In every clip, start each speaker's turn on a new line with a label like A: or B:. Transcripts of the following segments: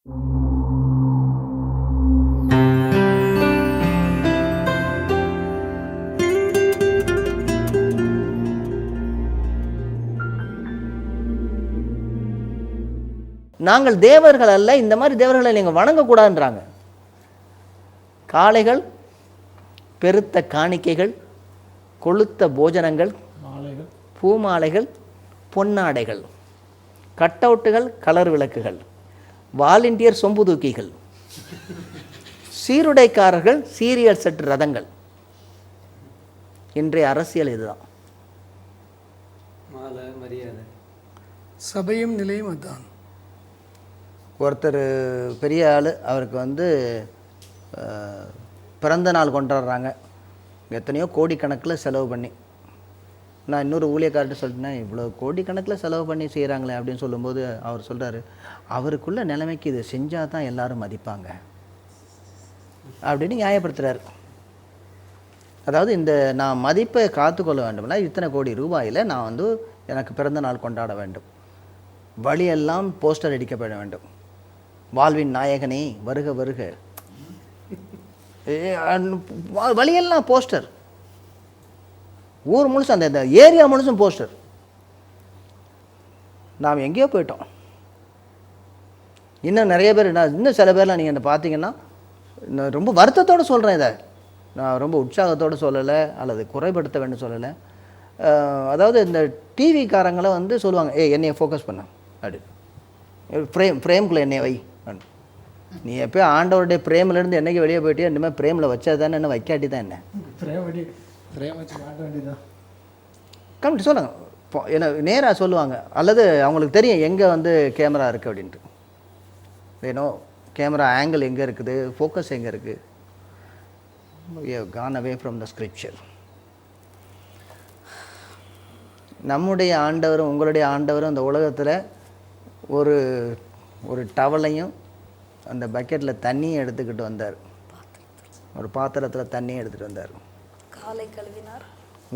A: நாங்கள் தேவர்கள் அல்ல, இந்த மாதிரி தேவர்களை நீங்கள் வணங்கக்கூடாதுன்றாங்க. காளைகள், பெருத்த காணிக்கைகள், கொளுத்த போஜனங்கள், பூமாலைகள், பொன்னாடைகள், கட்டவுட்டுகள், கலர் விளக்குகள், வாலண்டியர் சொம்பு தூக்கிகள், சீருடைக்காரர்கள், சீரியல் செட் ரதங்கள். இன்றைய அரசியல் இதுதான்.
B: மரியாதை
C: சபையும் நிலையும் அதுதான்.
A: ஒருத்தர் பெரிய ஆள், அவருக்கு பிறந்த நாள் கொண்டாடுறாங்க, எத்தனையோ கோடிக்கணக்கில் செலவு பண்ணி. நான் இன்னொரு ஊழியக்கார்ட்ட சொல்லிட்டேன், இவ்வளோ கோடிக்கணக்கில் செலவு பண்ணி செய்கிறாங்களே அப்படின்னு சொல்லும்போது அவர் சொல்கிறாரு, அவருக்குள்ள நிலைமைக்கு இது செஞ்சால் தான் எல்லோரும் மதிப்பாங்க அப்படின்னு நியாயப்படுத்துகிறார். அதாவது இந்த நான் மதிப்பை காத்துக்கொள்ள வேண்டும்னா இத்தனை கோடி ரூபாயில் நான் எனக்கு பிறந்த நாள் கொண்டாட வேண்டும், வழியெல்லாம் போஸ்டர் அடிக்கப்பட வேண்டும், வாழ்வின் நாயகனே வருக வருக, வழியெல்லாம் போஸ்டர், ஊர் முழுசும் அந்த ஏரியா முழுசும் போஸ்டர். நாம் எங்கேயோ போயிட்டோம். இன்னும் நிறைய பேர், இன்னும் சில பேர்லாம் நீங்கள் பார்த்தீங்கன்னா, நான் ரொம்ப வருத்தத்தோடு சொல்கிறேன், இதை நான் ரொம்ப உற்சாகத்தோடு சொல்லலை அல்லது குறைபடுத்த வேண்டும் சொல்லலை. அதாவது இந்த டிவிக்காரங்களை சொல்லுவாங்க, என்னையை ஃபோக்கஸ் பண்ண அப்படி, ஃப்ரேம்குள்ளே என்னைய வை. நீ எப்போ ஆண்டவருடைய பிரேமிலேருந்து என்னைக்கு வெளியே போயிட்டியோ, இனிமேல் பிரேமில் வச்சது தானே, என்ன வைக்காட்டி தான் என்ன கம்மிட்டு சொல்லுங்க. என்ன நேராக சொல்லுவாங்க, அல்லது அவங்களுக்கு தெரியும் எங்கே கேமரா இருக்குது அப்படின்ட்டு. வேணும் கேமரா ஆங்கிள் எங்கே இருக்குது, ஃபோக்கஸ் எங்கே இருக்குது. We have gone away from the scripture. நம்முடைய ஆண்டவரும் உங்களுடைய ஆண்டவரும் அந்த உலகத்தில் ஒரு டவலையும் அந்த பக்கெட்டில் தண்ணியை எடுத்துக்கிட்டு வந்தார், ஒரு பாத்திரத்தில் தண்ணியை எடுத்துகிட்டு வந்தார்.
D: காலை கழுவினார்.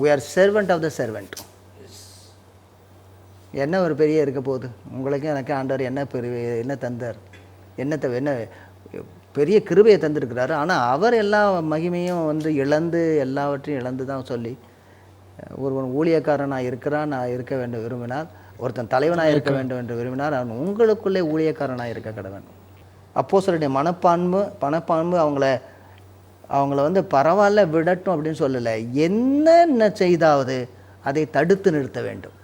A: We are servant of the servant. என்ன ஒரு பெரிய இருக்க போகுது உங்களுக்கும் எனக்கு ஆண்டவர் என்ன தந்தார், என்ன பெரிய கிருபையை தந்திருக்கிறாரு. ஆனால் அவர் எல்லா மகிமையும் இழந்து எல்லாவற்றையும் இழந்து தான் சொல்லி, ஒருவன் ஊழியக்காரனாக இருக்கிறான், நான் இருக்க வேண்டும் விரும்பினார், ஒருத்தன் தலைவனாக இருக்க வேண்டும் என்று விரும்பினார், அவன் உங்களுக்குள்ளே ஊழியக்காரனாக இருக்க கடவன். அப்போஸ்தலருடைய மனப்பான்மை அவங்கள பரவாயில்ல விடட்டும் அப்படின்னு சொல்லலை, என்ன செய்தாவது அதை தடுத்து நிறுத்த வேண்டும்.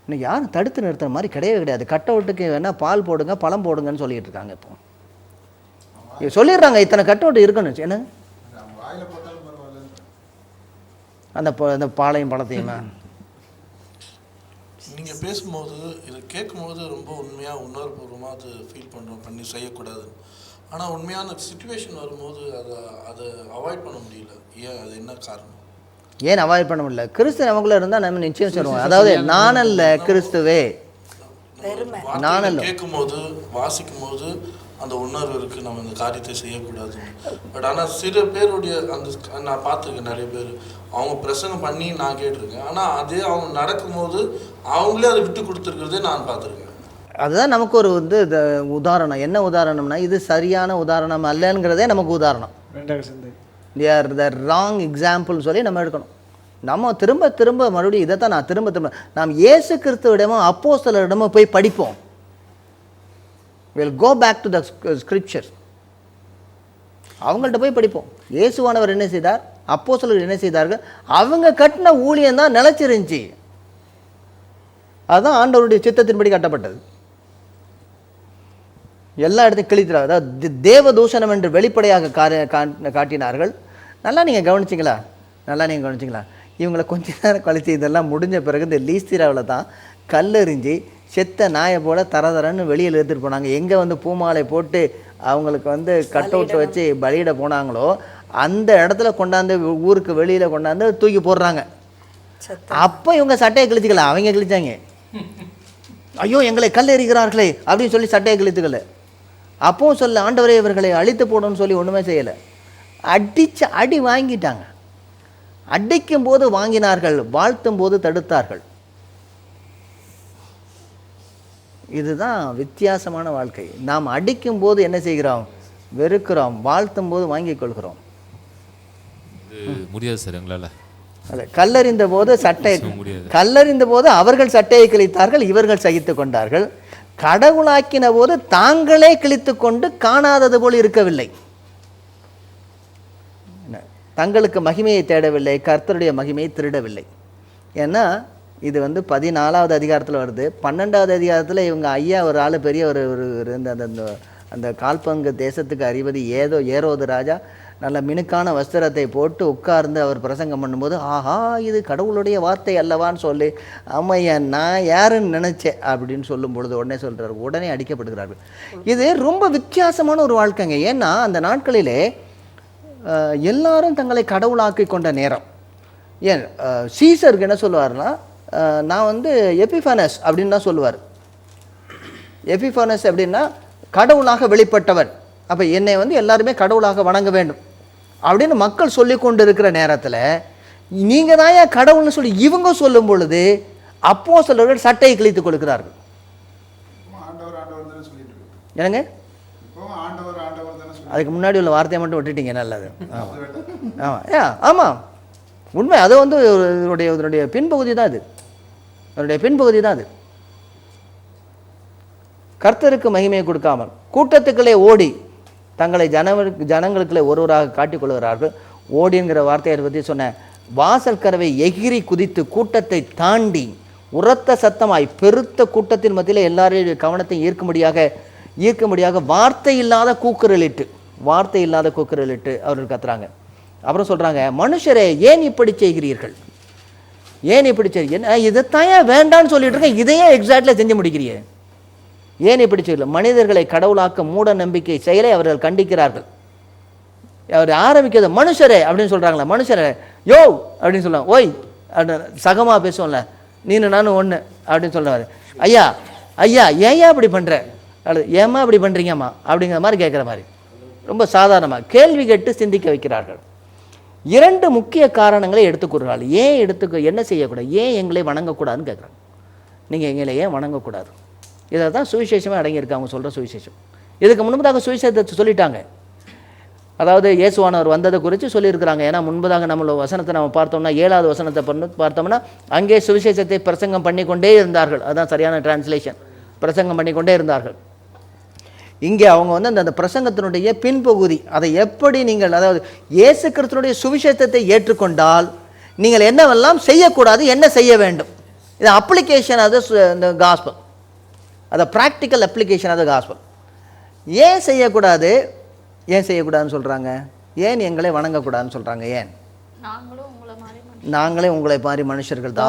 A: இன்னும் யாரும் தடுத்து நிறுத்துற மாதிரி கிடையவே கிடையாது. கட் அவுட்டுக்கு வேணால் பால் போடுங்க, பழம் போடுங்கன்னு சொல்லிட்டு இருக்காங்க. இப்போ சொல்லிடுறாங்க இத்தனை கட் அவுட் இருக்குன்னு. என்ன அந்த பாலையும் பழத்தையுமா?
E: நீங்கள் பேசும்போது இதை கேட்கும்போது ரொம்ப உண்மையாக உணர்வுபூர்வமாக அது ஃபீல் பண்ணி செய்யக்கூடாது. ஆனால் உண்மையான சுச்சுவேஷன் வரும்போது அதை அவாய்ட் பண்ண முடியல. ஏன், அது என்ன காரணம்?
A: ஏன் அவாய்ட் பண்ண முடியல? கிறிஸ்து நமக்குள்ள இருந்தால் நம்ம நிச்சயம் சொல்லுவோம். அதாவது நானல்ல கிறிஸ்துவே, நானல்ல.
E: கேட்கும்போது வாசிக்கும் போது அந்த உணர்வு இருக்குது, நம்ம இந்த காரியத்தை செய்யக்கூடாது. பட் ஆனால் சில பேருடைய நான் பார்த்துருக்கேன், நிறைய பேர் அவங்க பிரசங்கம் பண்ணி நான் கேட்டிருக்கேன், ஆனால் அதே அவங்க நடக்கும்போது அவங்களே அதை விட்டு கொடுத்துருக்கிறதே நான் பார்த்துருக்கேன்.
A: அதுதான் நமக்கு ஒரு உதாரணம். என்ன உதாரணம்னா, இது சரியான உதாரணம் அல்லங்கிறதே நமக்கு உதாரணம். த ராங் எக்ஸாம்பிள் சொல்லி நம்ம எடுக்கணும். நம்ம திரும்ப திரும்ப மறுபடியும் இதை தான் நான் திரும்ப நாம் இயேசு கிறிஸ்துவிடமோ அப்போஸ்தலரிடமோ போய் படிப்போம். We'll go back to the scripture. அவங்கள்ட்ட போய் படிப்போம். இயேசுவானவர் என்ன செய்தார், அப்போஸ்தலர் என்ன செய்தார்கள், அவங்க கட்டின ஊழியம் தான் நிலைச்சிருந்துச்சு. அதுதான் ஆண்டவருடைய சித்தத்தின்படி கட்டப்பட்டது. எல்லா இடத்தையும் கிழித்தார். அதாவது தேவதூஷணம் என்று வெளிப்படையாக காட்டினார்கள். நல்லா நீங்கள் கவனிச்சிங்களா? இவங்களை கொஞ்ச நேரம் கழித்து இதெல்லாம் முடிஞ்ச பிறகு இந்த லீஸ்திராவில் தான் கல்லெறிஞ்சி செத்த நாயை போல தரதரன்னு வெளியில் எடுத்துகிட்டு போனாங்க. எங்கே பூமாலை போட்டு அவங்களுக்கு கட் அவுட் வச்சு பலியிட போனாங்களோ அந்த இடத்துல கொண்டாந்து ஊருக்கு வெளியில் கொண்டாந்து தூக்கி போடுறாங்க. அப்போ இவங்க சட்டையை கிழிச்சிக்கல, அவங்க கிழிச்சாங்க. ஐயோ எங்களை கல் எறிகிறார்களே அப்படின்னு சொல்லி சட்டையை கிழித்துக்கல. அப்பவும் சொல்ல, ஆண்டவரே இவர்களை அழித்து போடணும்னு சொல்லி ஒன்றுமே செய்யலை. அடி வாங்கிட்டாங்க. அடிக்கும் போது வாங்கினார்கள், வாழ்த்தும் போது தடுத்தார்கள். இதுதான் வித்தியாசமான வாழ்க்கை. நாம் அடிக்கும் போது என்ன செய்கிறோம்? வெறுக்கிறோம். வாழ்த்தும் போது வாங்கிக் கொள்கிறோம்.
B: முடியாது சார் எங்களால்.
A: கல்லறிந்த போது கல்லறிந்த போது அவர்கள் சட்டையை கிழித்தார்கள், இவர்கள் சகித்து கொண்டார்கள். கடவுளாக்கின போது தாங்களே கிழித்து கொண்டு காணாதது போல் இருக்கவில்லை. தங்களுக்கு மகிமையை தேடவில்லை, கர்த்தருடைய மகிமையை திருடவில்லை. ஏன்னா இது 14வது அதிகாரத்தில் வருது. 12வது அதிகாரத்தில் இவங்க ஐயா ஒரு ஆள் பெரிய ஒரு அந்த கால்பங்கு தேசத்துக்கு அதிபதி ஏரோது ராஜா நல்ல மினுக்கான வஸ்திரத்தை போட்டு உட்கார்ந்து அவர் பிரசங்கம் பண்ணும்போது, ஆஹா இது கடவுளுடைய வார்த்தை அல்லவான்னு சொல்லி, ஆமையா நான் யாருன்னு நினச்சேன் அப்படின்னு சொல்லும் பொழுது உடனே சொல்கிறார், உடனே அடிக்கப்படுகிறார்கள். இது ரொம்ப வித்தியாசமான ஒரு வாழ்க்கைங்க. ஏன்னா அந்த நாட்களிலே எல்லாரும் தங்களை கடவுளாக்கி கொண்ட நேரம். ஏன் சீசருக்கு என்ன சொல்லுவார்னா, நான் எபிஃபானஸ் அப்படின்னு தான் சொல்லுவார். எபிஃபானஸ் அப்படின்னா கடவுளாக வெளிப்பட்டவர். அப்போ என்னை எல்லாருமே கடவுளாக வணங்க வேண்டும் அப்படின்னு மக்கள் சொல்லி கொண்டு இருக்கிற நேரத்தில் நீங்கள் தான் ஏன் கடவுள்னு சொல்லி இவங்க சொல்லும் பொழுது அப்போஸ்தலர்கள் சட்டையை கிழித்துக் கொடுக்கிறார்கள். என்னங்க அதுக்கு முன்னாடி உள்ள வார்த்தையை மட்டும் விட்டுட்டீங்க. நல்லது. ஆமாம் ஆமாம் உண்மை. அது இதனுடைய பின்பகுதி தான் அது. அதனுடைய பின்பகுதி தான் அது. கர்த்தருக்கு மகிமையை கொடுக்காமல் கூட்டத்துக்களே ஓடி தங்களை ஜனங்களுக்குள்ளே ஒருவராக காட்டிக்கொள்கிறார்கள். ஓடிங்கிற வார்த்தையை பற்றி சொன்ன வாசல் கதவை எகிரி குதித்து கூட்டத்தை தாண்டி உரத்த சத்தமாய் பெருத்த கூட்டத்தின் மத்தியில் எல்லாரையும் கவனத்தை ஈர்க்கும்படியாக வார்த்தை இல்லாத கூக்குரலிட்டு அவர்கள் கத்துறாங்க. அப்புறம் சொல்கிறாங்க, மனுஷரே ஏன் இப்படி செய்கிறீர்கள்? ஏன் இப்படி செய்ய இதைத்தான் வேண்டான்னு சொல்லிட்டு இருக்கேன், இதையே எக்ஸாக்ட்ல செஞ்சு முடிக்கிறீங்க. ஏன் இப்படி செய்யல? மனிதர்களை கடவுளாக்க மூட நம்பிக்கை செயலை அவர்கள் கண்டிக்கிறார்கள். அவர் ஆரம்பிக்கிறது மனுஷரே அப்படின்னு சொல்கிறாங்களா, மனுஷரே யோ அப்படின்னு சொல்லுவாங்க, ஓய் அப்படின்னு சகமாக பேசுவோம்ல, நீனு நானும் ஒன்று அப்படின்னு சொல்லுவார். ஐயா ஐயா ஏன் இப்படி பண்ணுற, ஏம்மா இப்படி பண்ணுறீங்கம்மா அப்படிங்கிற மாதிரி கேட்குற மாதிரி ரொம்ப சாதாரணமாக கேள்வி கேட்டு சிந்திக்க வைக்கிறார்கள். 2 முக்கிய காரணங்களை எடுத்துக்கூறார்கள். ஏன் என்ன செய்யக்கூடாது, ஏன் எங்களை வணங்கக்கூடாதுன்னு கேட்குறாங்க. நீங்கள் எங்களை ஏன் வணங்கக்கூடாது? இதை தான் சுவிசேஷமே அடங்கியிருக்கு. அவங்க சொல்கிற சுவிசேஷம். இதுக்கு முன்பதாக சுவிசேஷத்தை சொல்லிட்டாங்க. அதாவது இயேசுவானவர் வந்ததை குறித்து சொல்லியிருக்கிறாங்க. ஏன்னா முன்பதாக நம்மளோட வசனத்தை நம்ம பார்த்தோம்னா 7வது வசனத்தை பார்த்தோம்னா அங்கே சுவிசேஷத்தை பிரசங்கம் பண்ணிக்கொண்டே இருந்தார்கள். அதுதான் சரியான டிரான்ஸ்லேஷன். பிரசங்கம் பண்ணிக்கொண்டே இருந்தார்கள். இங்கே அவங்க அந்த பிரசங்கத்தினுடைய பின்பகுதி, அதை எப்படி நீங்கள், அதாவது இயேசு கிறிஸ்துவினுடைய சுவிசேஷத்தை ஏற்றுக்கொண்டால் நீங்கள் என்னவெல்லாம் செய்யக்கூடாது, என்ன செய்ய வேண்டும், இது அப்ளிகேஷன் ஆஃப் த காஸ்பல், அதை practical application of the gospel. ஏன் செய்யக்கூடாதுன்னு சொல்கிறாங்க? ஏன் எங்களை வணங்கக்கூடாதுன்னு சொல்கிறாங்க? ஏன் நாங்களே உங்களை மாதிரி மனுஷர்கள் தான்,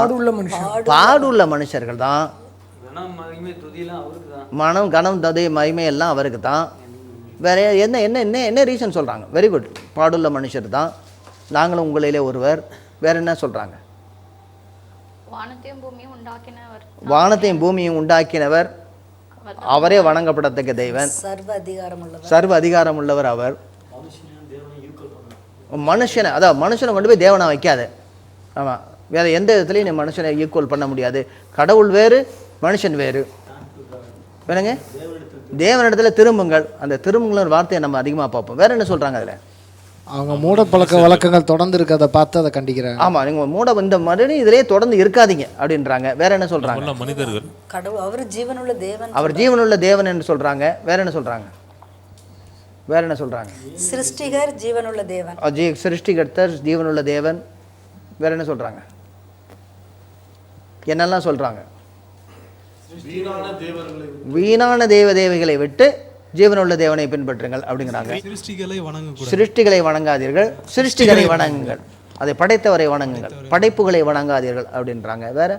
A: பாடுள்ள மனுஷர்கள் தான், மனம் கனம் ததை மகிமை எல்லாம் அவருக்கு தான். வேற என்ன என்ன என்ன என்ன ரீசன் சொல்கிறாங்க? வெரி குட், பாடுள்ள மனுஷர் தான், நாங்களும் உங்களிலே ஒருவர். வேற என்ன சொல்கிறாங்க? வானத்தையும் பூமியும் உண்டாக்கினவர் அவரே வணங்கப்படத்தக்க தெய்வன், சர்வ அதிகாரம் உள்ளவர் அவர். மனுஷனை, அதாவது மனுஷனை கொண்டு போய் தேவனை வைக்காத. ஆமாம், வேற எந்த விதத்துலையும் நீ மனுஷனை ஈக்குவல் பண்ண முடியாது. கடவுள் வேறு, மனுஷன் வேறு. வேணுங்க, தேவனிடத்துல திரும்புங்கள். அந்த திரும்புங்கள் வார்த்தையை நம்ம அதிகமாக பார்ப்போம். வேற என்ன சொல்கிறாங்க? அதில்
F: அவங்க மூட பழக்க வழக்கங்கள் தொடர்ந்து இருக்கிறத பார்த்து அதை கண்டிக்கிறாங்க.
A: ஆமாம், நீங்கள் இந்த மறுபடியும் இதிலே தொடர்ந்து இருக்காதீங்க அப்படின்றாங்க. வேற என்ன சொல்கிறாங்க?
B: மனிதர்கள்
D: கடவுள் அவர் ஜீவனுள்ள தேவன்,
A: அவர் ஜீவனுள்ள தேவன் என்று சொல்கிறாங்க. வேற என்ன சொல்கிறாங்க?
D: சிருஷ்டிகர் ஜீவனுள்ள தேவன்,
A: சிருஷ்டிகர்த்தர் ஜீவனுள்ள தேவன். வேற என்ன சொல்கிறாங்க? என்னெல்லாம் சொல்கிறாங்க? வீணான தேவதைகளை விட்டு ஜீவனுள்ள தேவனை பின்பற்றுங்கள் அப்படிங்கிறாங்க. சிருஷ்டிகளை வணங்காதீர்கள், சிருஷ்டிகளை வணங்குங்கள், அதை படைத்தவரை வணங்குங்கள், படைப்புகளை வணங்காதீர்கள் அப்படின்றாங்க. வேற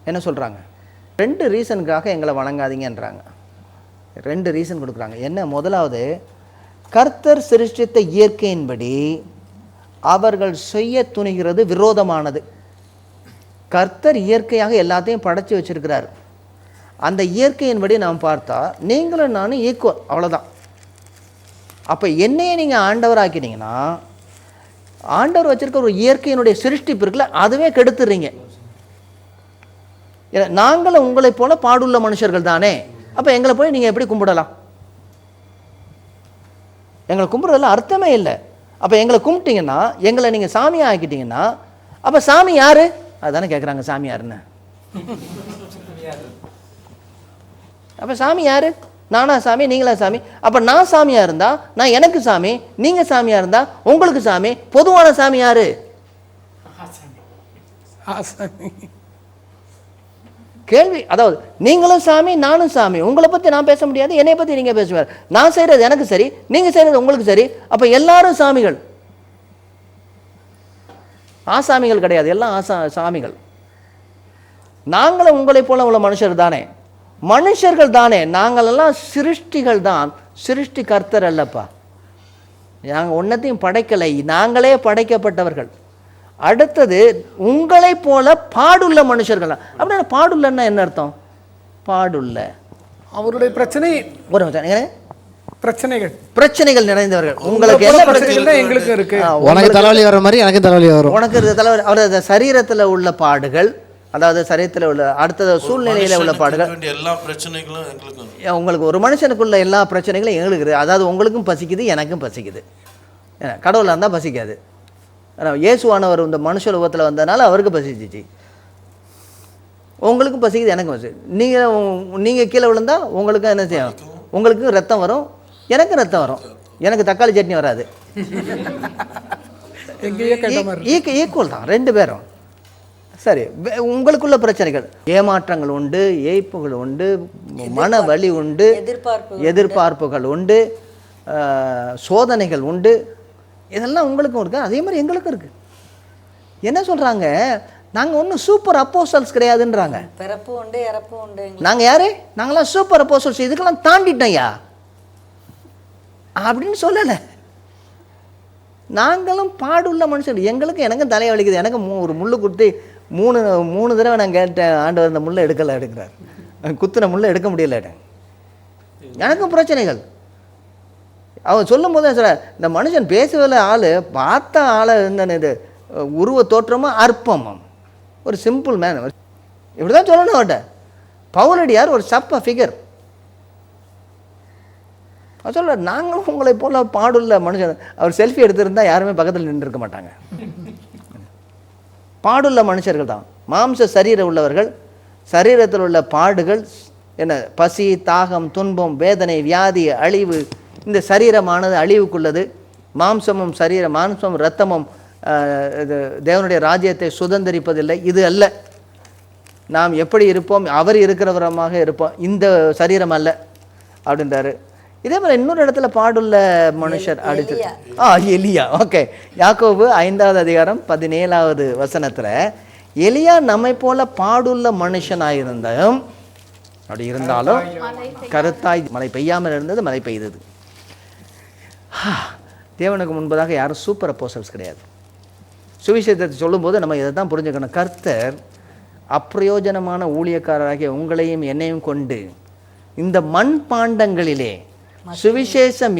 A: என்ன சொல்கிறாங்க? 2 ரீசனுக்காக எங்களை வணங்காதீங்கன்றாங்க. 2 ரீசன் கொடுக்குறாங்க. என்ன? முதலாவது, கர்த்தர் சிருஷ்டித்த இயற்கையின்படி அவர்கள் செய்ய துணிகிறது விரோதமானது. கர்த்தர் இயற்கையாக எல்லாத்தையும் படைச்சி வச்சிருக்கிறார். அந்த இயற்கையின்படி நாம் பார்த்தா நீங்களும் நானும் ஈக்குவல், அவ்வளோதான். அப்போ என்னையே நீங்கள் ஆண்டவர் ஆக்கினீங்கன்னா, ஆண்டவர் வச்சிருக்க ஒரு இயற்கையினுடைய சிருஷ்டிப்பு இருக்குல்ல, அதுவே கெடுத்துடுறீங்க. நாங்களும் உங்களை போல பாடுள்ள மனுஷர்கள் தானே, அப்போ எங்களை போய் நீங்கள் எப்படி கும்பிடலாம்? எங்களை கும்பிட்றதுல அர்த்தமே இல்லை. அப்போ எங்களை கும்பிட்டீங்கன்னா, எங்களை நீங்கள் சாமியாக ஆக்கிட்டீங்கன்னா, அப்போ சாமி யாரு? அதுதானே கேட்குறாங்க, சாமி யாருன்னு. அப்போ சாமி யாரு? நானா சாமி, நீங்களா சாமி? அப்போ நான் சாமியாக இருந்தால் நான் எனக்கு சாமி, நீங்கள் சாமியாக இருந்தால் உங்களுக்கு சாமி. பொதுவான சாமி யாரு? கேள்வி. அதாவது நீங்களும் சாமி, நானும் சாமி. உங்களை பற்றி நான் பேச முடியாது, என்னை பற்றி நீங்கள் பேசுவார். நான் செய்கிறது எனக்கு சரி, நீங்கள் செய்கிறது உங்களுக்கு சரி. அப்போ எல்லாரும் சாமிகள். ஆசாமிகள் கிடையாது, எல்லாம் சாமிகள். நாங்களும் உங்களை போல உள்ள மனுஷர் தானே, மனுஷர்கள் தானே. நாங்களெல்லாம் சிருஷ்டிகள் தான், சிருஷ்டி கர்த்தர் அல்லப்பா. நாங்கள் ஒன்றத்தையும் படைக்கலை, நாங்களே படைக்கப்பட்டவர்கள். அடுத்தது உங்களை போல பாடுள்ள மனுஷர்கள். அப்படின்னா பாடுள்ளன்னா என்ன அர்த்தம்? பாடுள்ள
C: அவருடைய பிரச்சனை,
A: ஒரு பிரச்சனைகள் நிறைந்தவர்கள். உங்களுக்கு என்ன பிரச்சனை?
C: எங்களுக்கு இருக்கு.
F: உனக்கு தலைவலி வர மாதிரி எனக்கு தலைவலி வரும்.
A: உனக்கு தலைவலி, அவரது சரீரத்தில் உள்ள பாடுகள், அதாவது சரீரத்தில் உள்ள அடுத்த சூழ்நிலையில் உள்ள பாடுகள்,
E: எல்லா பிரச்சனைகளும் எங்களுக்கு.
A: உங்களுக்கு ஒரு மனுஷனுக்குள்ள எல்லா பிரச்சனைகளும் எங்களுக்கு இருக்குது. அதாவது உங்களுக்கும் பசிக்குது, எனக்கும் பசிக்குது. கடவுளாக இருந்தால் பசிக்காது. இயேசுவானவர் இந்த மனுஷ உலகத்தில் வந்ததுனால அவருக்கு பசிச்சிச்சு. உங்களுக்கும் பசிக்குது, எனக்கும் பசி. நீங்கள் கீழே விழுந்தா உங்களுக்கும் என்ன செய்யும்? உங்களுக்கும் ரத்தம் வரும், எனக்கும் ரத்தம் வரும். எனக்கு தக்காளி சட்னி வராது. ஈக்குவல் தான் ரெண்டு பேரும். சரி, உங்களுக்குள்ள பிரச்சனைகள், ஏமாற்றங்கள் உண்டு, ஏய்ப்புகள் உண்டு, மன வலி உண்டு, எதிர்பார்ப்புகள் உண்டு, சோதனைகள் உண்டு. இதெல்லாம் உங்களுக்கும் இருக்குது, அதே மாதிரி எங்களுக்கும் இருக்குது. என்ன சொல்கிறாங்க? நாங்கள் ஒன்றும் சூப்பர் அப்போஸ்டல்ஸ் கிடையாதுன்றாங்க.
D: பிறப்பு உண்டு, இறப்பு உண்டு.
A: நாங்கள் யாரு? நாங்களாம் சூப்பர் அப்போஸ்டல்ஸ், இதுக்கெல்லாம் தாண்டிட்டோம்யா அப்படின்னு சொல்லலை. நாங்களும் பாடுள்ள மனுஷன். எனக்கும் தலையை வலிக்குது. எனக்கு ஒரு முள்ளு குத்தி மூணு தடவை நான் கேட்டேன், ஆண்டவர் இந்த முள்ளை எடுக்கிறார். குத்துன முள்ளை எடுக்க முடியல. எனக்கும் பிரச்சனைகள். அவன் சொல்லும் போது சார், இந்த மனுஷன் பேசுவதில் ஆள் பார்த்த ஆளை இருந்த இது உருவ தோற்றமும் அற்பமும், ஒரு சிம்பிள் மேன், இப்படி தான் சொல்லணும் அவட்ட. பவுலடியார் ஒரு சப்ப ஃபிகர். அவர் சொல்ல, நாங்களும் உங்களை போல பாடுள்ள மனுஷன். அவர் செல்ஃபி எடுத்திருந்தால் யாருமே பக்கத்தில் நின்றுருக்க மாட்டாங்க. பாடுள்ள மனுஷர்கள் தான், மாம்ச சரீரம் உள்ளவர்கள். சரீரத்தில் உள்ள பாடுகள் என்ன? பசி, தாகம், துன்பம், வேதனை, வியாதி, அழிவு. இந்த சரீரமானது அழிவுக்குள்ளது. மாம்சமும் இரத்தமும் தேவனுடைய ராஜ்யத்தை சுதந்திரிப்பதில்லை. இது அல்ல. நாம் எப்படி இருப்போம்? அவர் இருக்கிறவரமாக இருப்போம், இந்த சரீரம் அல்ல அப்படின்றாரு. இதே மாதிரி இன்னொரு இடத்துல பாடுள்ள மனுஷர் அடிச்சு எலியா. ஓகே, யாக்கோபு 5வது அதிகாரம் 17வது வசனத்தில் எலியா நம்மை போல பாடுள்ள மனுஷனாயிருந்தும் அப்படி இருந்தாலும் கருத்தாய் மழை பெய்யாமல் இருந்தது, மழை பெய்தது. தேவனுக்கு முன்பதாக யாரும் சூப்பர் அப்போஸ்டல்ஸ் கிடையாது. சுவிசேஷத்தை சொல்லும்போது நம்ம இதை தான் புரிஞ்சுக்கணும். கர்த்தர் அப்பிரயோஜனமான ஊழியக்காரராகிய உங்களையும் என்னையும் கொண்டு இந்த மண் பாண்டங்களிலே சுவிசேஷம்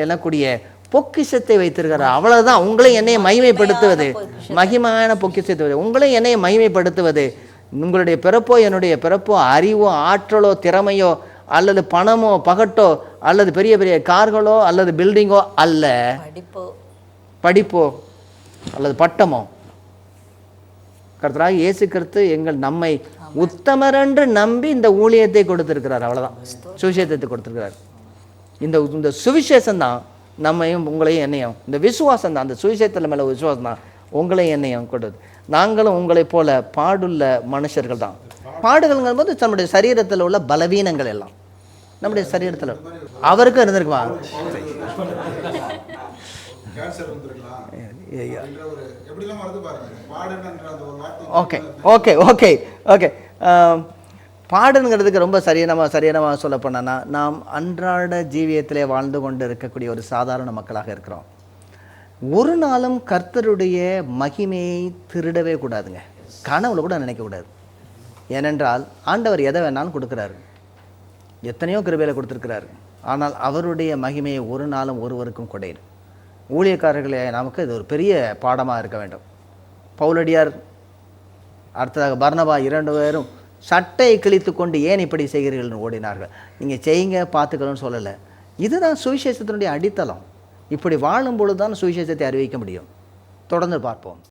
A: எனக்கூடிய பொக்கிஷத்தை வைத்திருக்கிறார். அவ்வளவுதான். உங்களையும் என்னையை மகிமைப்படுத்துவது, மகிமையான பொக்கிஷத்தை உங்களையும் என்னையை மகிமைப்படுத்துவது. உங்களுடைய பிறப்போ என்னுடைய பிறப்போ அறிவோ ஆற்றலோ திறமையோ அல்லது பணமோ பகட்டோ அல்லது பெரிய பெரிய கார்களோ அல்லது பில்டிங்கோ அல்ல, படிப்போ அல்லது பட்டமோ. கர்த்தராகிய இயேசு கிறிஸ்து நம்மை உத்தமர் என்று நம்பி இந்த ஊழியத்தை கொடுத்திருக்கிறார். அவ்வளவுதான், சுவிசேஷத்தை கொடுத்திருக்கிறார். இந்த சுவிசேஷம் தான் நம்மையும் உங்களையும் என்னையும், இந்த விசுவாசம் தான், அந்த சுவிசேஷத்தில் மேலே விசுவாசம் தான் உங்களையும் என்னையும் கொடுது. நாங்களும் உங்களை போல பாடுள்ள மனுஷர்கள் தான். பாடுகள்ங்கும் போது நம்முடைய சரீரத்தில் உள்ள பலவீனங்கள் எல்லாம் நம்முடைய சரீரத்தில் அவருக்கும் இருந்திருக்குமா? ஓகே ஓகே ஓகே ஓகே பாடுங்கிறதுக்கு ரொம்ப சரியானமாக சொல்ல போனோன்னா, நாம் அன்றாட ஜீவியத்திலே வாழ்ந்து கொண்டு இருக்கக்கூடிய ஒரு சாதாரண மக்களாக இருக்கிறோம். ஒரு நாளும் கர்த்தருடைய மகிமையை திருடவே கூடாதுங்க. கனவுல கூட நினைக்கக்கூடாது. ஏனென்றால் ஆண்டவர் எதை வேணாலும் கொடுக்குறாரு, எத்தனையோ கிருபையில் கொடுத்துருக்கிறாரு. ஆனால் அவருடைய மகிமையை ஒரு நாளும் ஒருவருக்கும் கொடையில. ஊழியக்காரர்களே, நமக்கு இது ஒரு பெரிய பாடமாக இருக்க வேண்டும். பவுலடியார், அடுத்ததாக பர்னபா, 2 பேரும் சட்டையை கிழித்து கொண்டு ஏன் இப்படி செய்கிறீர்கள்னு ஓடினார்கள். நீங்கள் செய்யுங்க பார்த்துக்கணும்னு சொல்லலை. இதுதான் சுவிசேஷத்தினுடைய அடித்தளம். இப்படி வாழும் பொழுது தான் சுவிசேஷத்தை அறிவிக்க முடியும். தொடர்ந்து பார்ப்போம்.